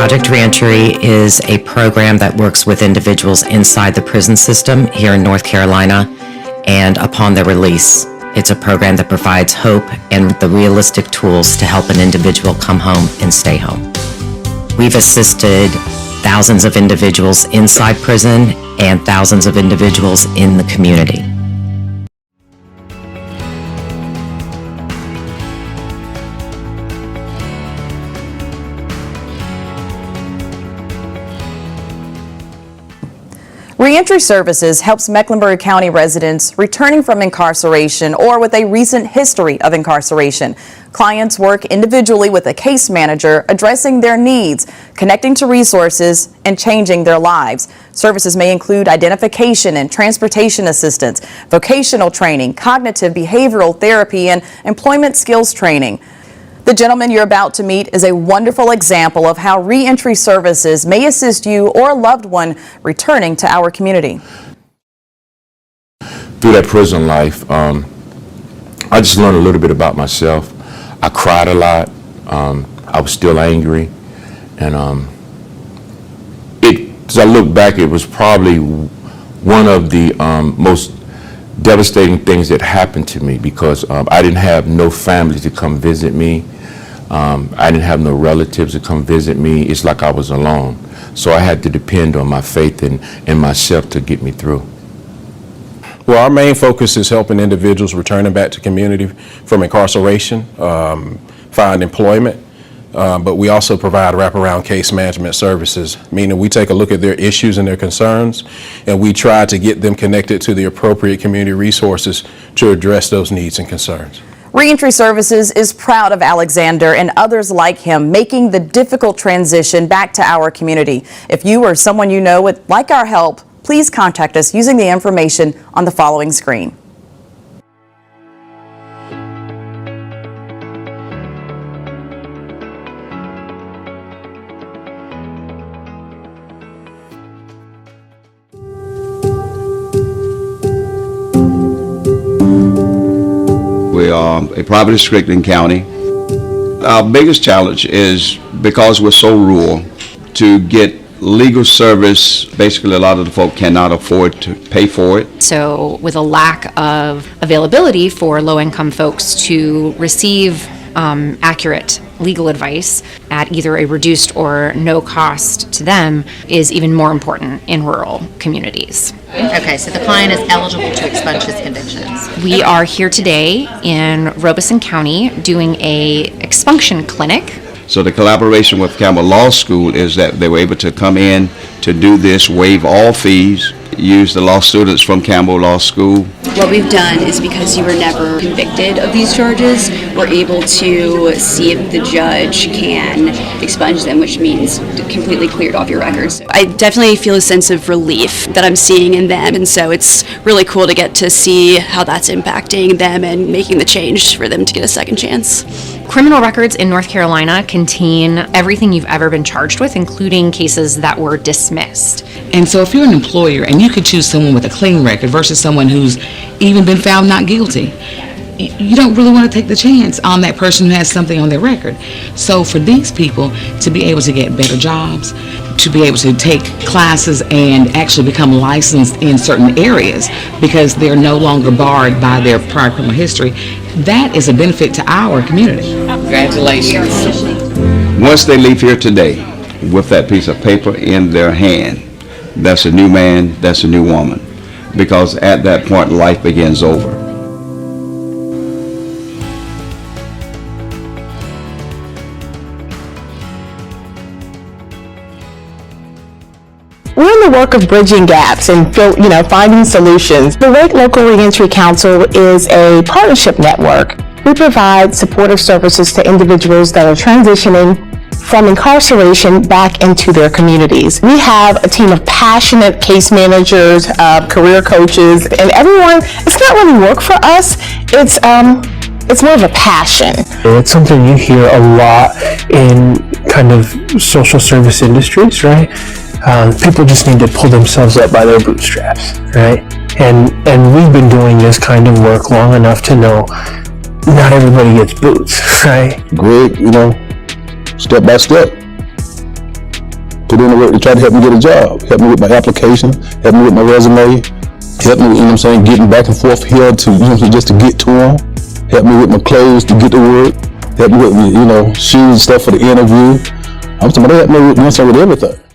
Project Reentry is a program that works with individuals inside the prison system here in North Carolina and upon their release. It's a program that provides hope and the realistic tools to help an individual come home and stay home. We've assisted thousands of individuals inside prison and thousands of individuals in the community. Reentry Services helps Mecklenburg County residents returning from incarceration or with a recent history of incarceration. Clients work individually with a case manager, addressing their needs, connecting to resources, and changing their lives. Services may include identification and transportation assistance, vocational training, cognitive behavioral therapy, and employment skills training. The gentleman you're about to meet is a wonderful example of how reentry services may assist you or a loved one returning to our community. Through that prison life, I just learned a little bit about myself. I cried a lot. I was still angry. And as I look back, it was probably one of the most devastating things that happened to me because I didn't have no family to come visit me. I didn't have no relatives to come visit me. It's like I was alone. So I had to depend on my faith and myself to get me through. Well, our main focus is helping individuals returning back to community from incarceration, find employment, but we also provide wraparound case management services, meaning we take a look at their issues and their concerns, and we try to get them connected to the appropriate community resources to address those needs and concerns. Reentry Services is proud of Alexander and others like him making the difficult transition back to our community. If you or someone you know would like our help, please contact us using the information on the following screen. We are a private district in county. Our biggest challenge is because we're so rural to get legal service. Basically, a lot of the folk cannot afford to pay for it. So with a lack of availability for low-income folks to receive accurate legal advice at either a reduced or no cost to them is even more important in rural communities. Okay, so the client is eligible to expunge his convictions. We are here today in Robeson County doing a expunction clinic. So the collaboration with Campbell Law School is that they were able to come in to do this, waive all fees, use the law students from Campbell Law School. What we've done is, because you were never convicted of these charges, we're able to see if the judge can expunge them, which means completely cleared off your records. I definitely feel a sense of relief that I'm seeing in them, and so it's really cool to get to see how that's impacting them and making the change for them to get a second chance. Criminal records in North Carolina contain everything you've ever been charged with, including cases that were dismissed. And so if you're an employer and you could choose someone with a clean record versus someone who's even been found not guilty, you don't really want to take the chance on that person who has something on their record. So for these people to be able to get better jobs, to be able to take classes and actually become licensed in certain areas because they're no longer barred by their prior criminal history, that is a benefit to our community. Congratulations. Once they leave here today with that piece of paper in their hand, that's a new man, that's a new woman, because at that point life begins over. We're in the work of bridging gaps and finding solutions. The Wake Local Reentry Council is a partnership network. We provide supportive services to individuals that are transitioning from incarceration back into their communities. We have a team of passionate case managers, career coaches, and everyone. It's not really work for us. It's more of a passion. It's something you hear a lot in kind of social service industries, right? People just need to pull themselves up by their bootstraps, right? And we've been doing this kind of work long enough to know not everybody gets boots, right? Greg, step by step, put in the work to try to help me get a job, help me with my application, help me with my resume, help me, you know what I'm saying, getting back and forth here to, you know, just to get to them, help me with my clothes to get to work, help me with, you know, shoes and stuff for the interview. I'm talking about, they help me with, you know, with everything.